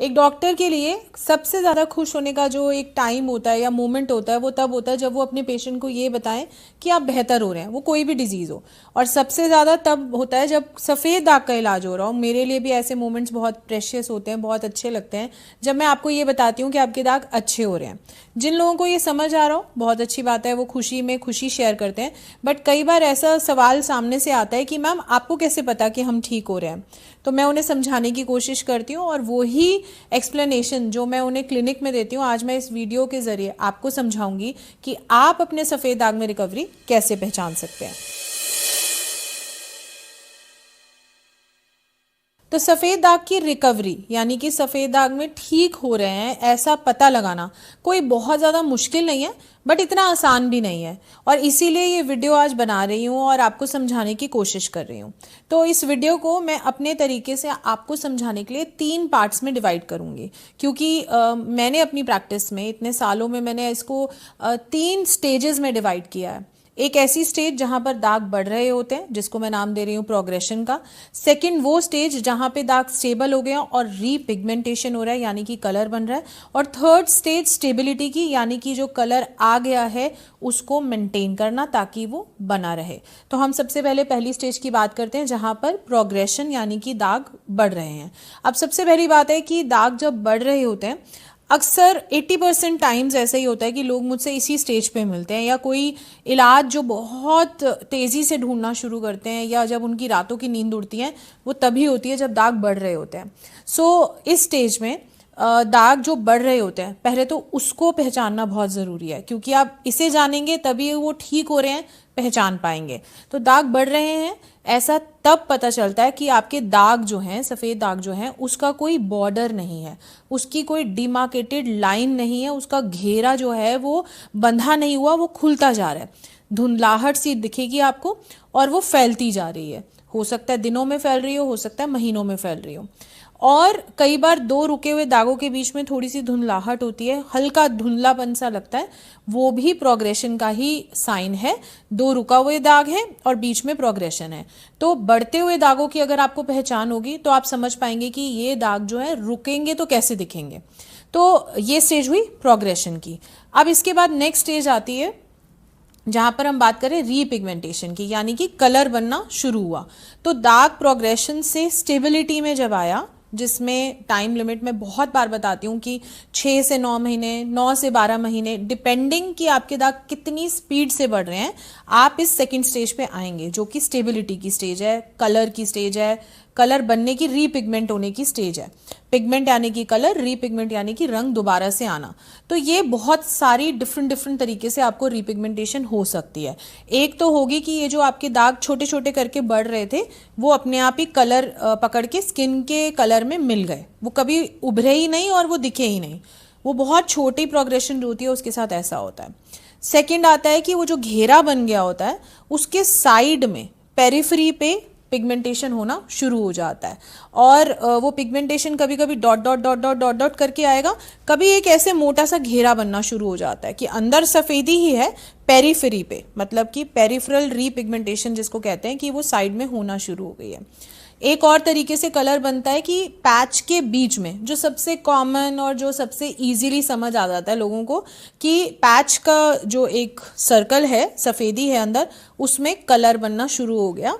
एक डॉक्टर के लिए सबसे ज़्यादा खुश होने का जो एक टाइम होता है या मोमेंट होता है वो तब होता है जब वो अपने पेशेंट को ये बताएं कि आप बेहतर हो रहे हैं, वो कोई भी डिजीज़ हो। और सबसे ज़्यादा तब होता है जब सफ़ेद दाग का इलाज हो रहा हो। मेरे लिए भी ऐसे मोमेंट्स बहुत प्रेशियस होते हैं, बहुत अच्छे लगते हैं जब मैं आपको ये बताती हूँ कि आपके दाग अच्छे हो रहे हैं। जिन लोगों को ये समझ आ रहा हो बहुत अच्छी बात है, वो खुशी में खुशी शेयर करते हैं। बट कई बार ऐसा सवाल सामने से आता है कि मैम आपको कैसे पता कि हम ठीक हो रहे हैं। तो मैं उन्हें समझाने की कोशिश करती हूँ और वही एक्सप्लेनेशन जो मैं उन्हें क्लिनिक में देती हूँ आज मैं इस वीडियो के ज़रिए आपको समझाऊंगी कि आप अपने सफ़ेद दाग में रिकवरी कैसे पहचान सकते हैं। तो सफ़ेद दाग की रिकवरी यानी कि सफ़ेद दाग में ठीक हो रहे हैं ऐसा पता लगाना कोई बहुत ज़्यादा मुश्किल नहीं है, बट इतना आसान भी नहीं है। और इसीलिए ये वीडियो आज बना रही हूँ और आपको समझाने की कोशिश कर रही हूँ। तो इस वीडियो को मैं अपने तरीके से आपको समझाने के लिए 3 पार्ट्स में डिवाइड करूँगी, क्योंकि मैंने अपनी प्रैक्टिस में इतने सालों में मैंने इसको 3 स्टेजेस में डिवाइड किया है। एक ऐसी स्टेज जहां पर दाग बढ़ रहे होते हैं जिसको मैं नाम दे रही हूँ प्रोग्रेशन का। सेकंड वो स्टेज जहां पे दाग स्टेबल हो गया और रीपिगमेंटेशन हो रहा है यानी कि कलर बन रहा है। और थर्ड स्टेज स्टेबिलिटी की यानी कि जो कलर आ गया है उसको मेंटेन करना ताकि वो बना रहे। तो हम सबसे पहले पहली स्टेज की बात करते हैं जहां पर प्रोग्रेशन यानी कि दाग बढ़ रहे हैं। अब सबसे पहली बात है कि दाग जब बढ़ रहे होते हैं अक्सर 80% टाइम्स ऐसा ही होता है कि लोग मुझसे इसी स्टेज पे मिलते हैं या कोई इलाज जो बहुत तेज़ी से ढूंढना शुरू करते हैं या जब उनकी रातों की नींद उड़ती है वो तभी होती है जब दाग बढ़ रहे होते हैं। इस स्टेज में दाग जो बढ़ रहे होते हैं पहले तो उसको पहचानना बहुत ज़रूरी है, क्योंकि आप इसे जानेंगे तभी वो ठीक हो रहे हैं पहचान पाएंगे। तो दाग बढ़ रहे हैं ऐसा तब पता चलता है कि आपके दाग जो हैं सफ़ेद दाग जो हैं उसका कोई बॉर्डर नहीं है, उसकी कोई डिमार्केटेड लाइन नहीं है, उसका घेरा जो है वो बंधा नहीं हुआ, वो खुलता जा रहा है। धुंधलाहट सी दिखेगी आपको और वो फैलती जा रही है। हो सकता है दिनों में फैल रही हो सकता है महीनों में फैल रही हो। और कई बार 2 रुके हुए दागों के बीच में थोड़ी सी धुंधलाहट होती है, हल्का धुंधलापन सा लगता है, वो भी प्रोग्रेशन का ही साइन है। 2 रुका हुए दाग है और बीच में प्रोग्रेशन है। तो बढ़ते हुए दागों की अगर आपको पहचान होगी तो आप समझ पाएंगे कि ये दाग जो है रुकेंगे तो कैसे दिखेंगे। तो ये स्टेज हुई प्रोग्रेशन की। अब इसके बाद नेक्स्ट स्टेज आती है जहां पर हम बात करें रीपिगमेंटेशन की, यानी कि कलर बनना शुरू हुआ। तो दाग प्रोग्रेशन से स्टेबिलिटी में जब आया, जिसमें टाइम लिमिट में बहुत बार बताती हूँ कि 6 से 9 महीने, 9 से 12 महीने, डिपेंडिंग कि आपके दाग कितनी स्पीड से बढ़ रहे हैं, आप इस सेकंड स्टेज पे आएंगे जो कि स्टेबिलिटी की स्टेज है, कलर की स्टेज है, कलर बनने की, रीपिगमेंट होने की स्टेज है। पिगमेंट यानी कि कलर, रीपिगमेंट यानी कि रंग दोबारा से आना। तो ये बहुत सारी डिफरेंट तरीके से आपको रीपिगमेंटेशन हो सकती है। एक तो होगी कि ये जो आपके दाग छोटे छोटे करके बढ़ रहे थे वो अपने आप ही कलर पकड़ के स्किन के कलर में मिल गए, वो कभी उभरे ही नहीं और वो दिखे ही नहीं, वो बहुत छोटी प्रोग्रेशन होती है उसके साथ ऐसा होता है। सेकेंड आता है कि वो जो घेरा बन गया होता है उसके साइड में पेरिफेरी पे पिगमेंटेशन होना शुरू हो जाता है। और वो पिगमेंटेशन कभी कभी dot dot dot dot dot dot करके आएगा, कभी एक ऐसे मोटा सा घेरा बनना शुरू हो जाता है कि अंदर सफ़ेदी ही है, पेरिफेरी पे, मतलब कि पेरिफेरल रीपिगमेंटेशन जिसको कहते हैं कि वो साइड में होना शुरू हो गई है। एक और तरीके से कलर बनता है कि पैच के बीच में, जो सबसे कॉमन और जो सबसे इजीली समझ आ जाता है लोगों को, कि पैच का जो एक सर्कल है, सफ़ेदी है अंदर, उसमें कलर बनना शुरू हो गया।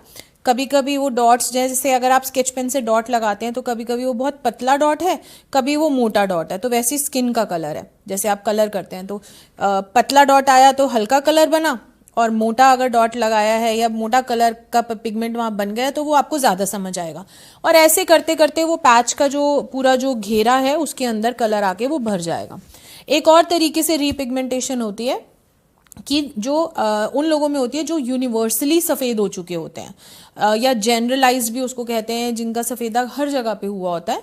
कभी कभी वो डॉट्स, जैसे अगर आप स्केच पेन से डॉट लगाते हैं तो कभी कभी वो बहुत पतला डॉट है, कभी वो मोटा डॉट है, तो वैसी स्किन का कलर है। जैसे आप कलर करते हैं तो पतला डॉट आया तो हल्का कलर बना, और मोटा अगर डॉट लगाया है या मोटा कलर का पिगमेंट वहाँ बन गया तो वो आपको ज़्यादा समझ आएगा। और ऐसे करते करते वो पैच का जो पूरा जो घेरा है उसके अंदर कलर आके वो भर जाएगा। एक और तरीके से रीपिगमेंटेशन होती है कि जो उन लोगों में होती है जो यूनिवर्सली सफ़ेद हो चुके होते हैं, या जनरलाइज्ड भी उसको कहते हैं, जिनका सफ़ेद दाग हर जगह पे हुआ होता है,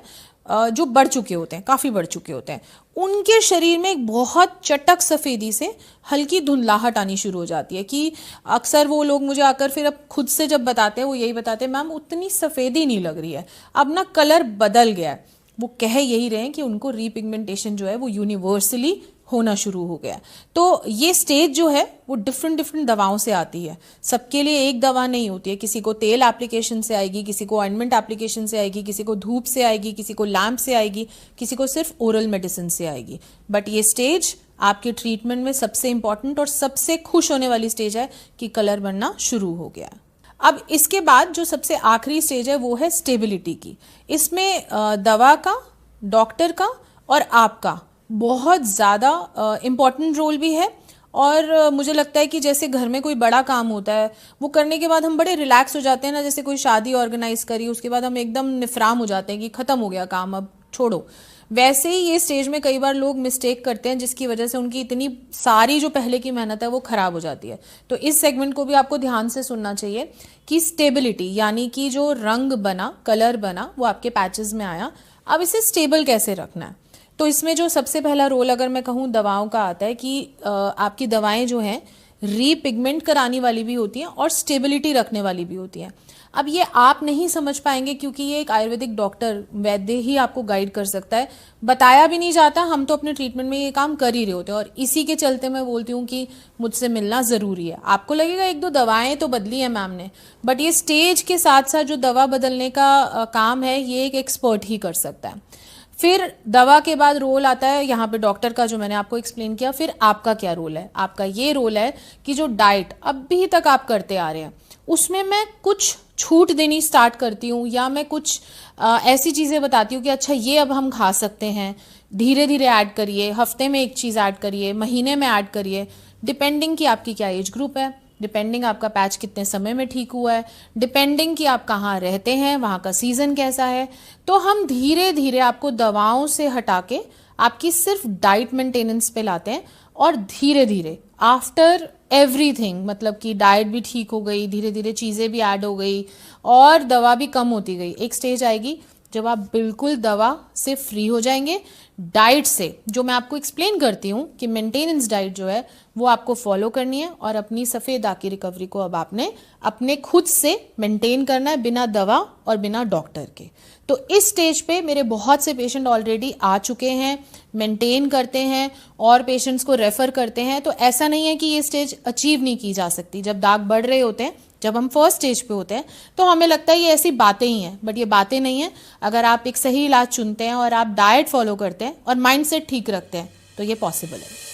जो बढ़ चुके होते हैं, काफ़ी बढ़ चुके होते हैं, उनके शरीर में एक बहुत चटक सफ़ेदी से हल्की धुंधलाहट आनी शुरू हो जाती है। कि अक्सर वो लोग मुझे आकर फिर अब खुद से जब बताते हैं वो यही बताते हैं, मैम उतनी सफ़ेदी नहीं लग रही है, अब ना कलर बदल गया है। वो कह यही रहे हैं कि उनको रीपिगमेंटेशन जो है वो यूनिवर्सली होना शुरू हो गया। तो ये स्टेज जो है वो डिफरेंट डिफरेंट दवाओं से आती है, सबके लिए एक दवा नहीं होती है। किसी को तेल एप्लीकेशन से आएगी, किसी को ऑइंटमेंट एप्लीकेशन से आएगी, किसी को धूप से आएगी, किसी को लैम्प से आएगी, किसी को सिर्फ ओरल मेडिसिन से आएगी। बट ये स्टेज आपके ट्रीटमेंट में सबसे इंपॉर्टेंट और सबसे खुश होने वाली स्टेज है कि कलर बनना शुरू हो गया। अब इसके बाद जो सबसे आखिरी स्टेज है वो है स्टेबिलिटी की। इसमें दवा का, डॉक्टर का और आपका बहुत ज़्यादा इम्पॉर्टेंट रोल भी है। और मुझे लगता है कि जैसे घर में कोई बड़ा काम होता है, वो करने के बाद हम बड़े रिलैक्स हो जाते हैं ना, जैसे कोई शादी ऑर्गेनाइज करी उसके बाद हम एकदम निफराम हो जाते हैं कि ख़त्म हो गया काम, अब छोड़ो। वैसे ही ये स्टेज में कई बार लोग मिस्टेक करते हैं जिसकी वजह से उनकी इतनी सारी जो पहले की मेहनत है वो खराब हो जाती है। तो इस सेगमेंट को भी आपको ध्यान से सुनना चाहिए कि स्टेबिलिटी यानी कि जो रंग बना, कलर बना, वो आपके पैचेस में आया, अब इसे स्टेबल कैसे रखना है। तो इसमें जो सबसे पहला रोल अगर मैं कहूँ दवाओं का आता है कि आपकी दवाएं जो हैं रीपिगमेंट कराने वाली भी होती हैं और स्टेबिलिटी रखने वाली भी होती हैं। अब ये आप नहीं समझ पाएंगे क्योंकि ये एक आयुर्वेदिक डॉक्टर, वैद्य ही आपको गाइड कर सकता है, बताया भी नहीं जाता। हम तो अपने ट्रीटमेंट में ये काम कर ही रहे होते हैं और इसी के चलते मैं बोलती हूँ कि मुझसे मिलना ज़रूरी है। आपको लगेगा एक दो दवाएं तो बदली है मैम ने, बट ये स्टेज के साथ साथ जो दवा बदलने का काम है ये एक एक्सपर्ट ही कर सकता है। फिर दवा के बाद रोल आता है यहाँ पे डॉक्टर का, जो मैंने आपको एक्सप्लेन किया। फिर आपका क्या रोल है? आपका ये रोल है कि जो डाइट अभी तक आप करते आ रहे हैं उसमें मैं कुछ छूट देनी स्टार्ट करती हूँ, या मैं कुछ ऐसी चीज़ें बताती हूँ कि अच्छा ये अब हम खा सकते हैं, धीरे धीरे ऐड करिए, हफ्ते में एक चीज़ ऐड करिए, महीने में ऐड करिए, डिपेंडिंग कि आपकी क्या एज ग्रुप है, डिपेंडिंग आपका पैच कितने समय में ठीक हुआ है, डिपेंडिंग कि आप कहाँ रहते हैं, वहाँ का सीज़न कैसा है। तो हम धीरे धीरे आपको दवाओं से हटा के आपकी सिर्फ डाइट मेंटेनेंस पे लाते हैं और धीरे धीरे आफ्टर एवरीथिंग, मतलब कि डाइट भी ठीक हो गई, धीरे धीरे चीज़ें भी ऐड हो गई और दवा भी कम होती गई, एक स्टेज आएगी जब आप बिल्कुल दवा से फ्री हो जाएंगे। डाइट से जो मैं आपको एक्सप्लेन करती हूँ कि मेंटेनेंस डाइट जो है वो आपको फॉलो करनी है और अपनी सफ़ेद दाग की रिकवरी को अब आपने अपने खुद से मेंटेन करना है, बिना दवा और बिना डॉक्टर के। तो इस स्टेज पे मेरे बहुत से पेशेंट ऑलरेडी आ चुके हैं, मेंटेन करते हैं और पेशेंट्स को रेफ़र करते हैं। तो ऐसा नहीं है कि ये स्टेज अचीव नहीं की जा सकती। जब दाग बढ़ रहे होते हैं, जब हम फर्स्ट स्टेज पे होते हैं तो हमें लगता है ये ऐसी बातें ही हैं, बट ये बातें नहीं हैं। अगर आप एक सही इलाज चुनते हैं और आप डाइट फॉलो करते हैं और माइंडसेट ठीक रखते हैं तो ये पॉसिबल है।